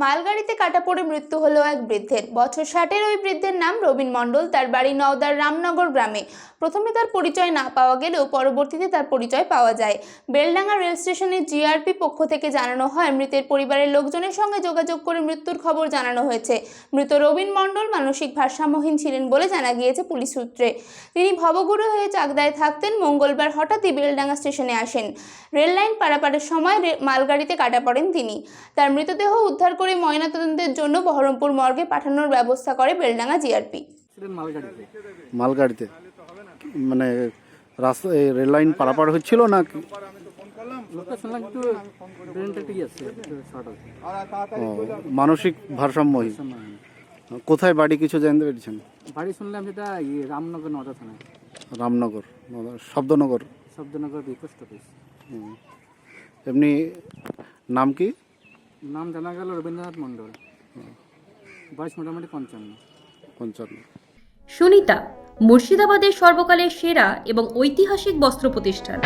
মালগাড়িতে কাটা পড়ে মৃত্যু হলো এক বৃদ্ধের। বছর 60-এর ওই বৃদ্ধের নাম রবিন মণ্ডল। তার বাড়ি নওদার রামনগর গ্রামে। প্রথমে তার পরিচয় না পাওয়া গেলেও পরবর্তীতে তার পরিচয় পাওয়া যায়। বেলডাঙ্গা রেল স্টেশনের জিআরপি পক্ষ থেকে জানানো হয়, মৃতের পরিবারের লোকজনের সঙ্গে যোগাযোগ করে মৃত্যুর খবর জানানো হয়েছে। মৃত রবিন মণ্ডল মানসিক ভারসাম্যহীন ছিলেন বলে জানা গিয়েছে পুলিশ সূত্রে। তিনি ভবঘুরে হয়ে চাকদায় থাকতেন। মঙ্গলবার হঠাৎই বেলডাঙ্গা স্টেশনে আসেন। রেল লাইন পারাপারের সময় মালগাড়িতে কাটা পড়েন তিনি। তার মৃতদেহ উদ্ধার করে ময়নাতদন্তের জন্য বহরমপুর মর্গে পাঠানোর ব্যবস্থা করে বেলডাঙ্গা জিআরপি। মালগাড়িতে মানে রাস্তা রেল লাইন পারাপার হচ্ছিল না? মানসিক ভারসাম্যহীন। কোথায় বাড়ি কিছু জানতে পেরেছেন? বাড়ি শুনলাম যেটা রামনগর নওদা থানা। Ramnagar, Shabdanagar post office. এমনি নাম কি? নাম জানা গেল রবীন্দ্রনাথ মণ্ডল। বয়স মোটামুটি 55। সুনিতা, মুর্শিদাবাদের সর্বকালের সেরা এবং ঐতিহাসিক বস্ত্র প্রতিষ্ঠান।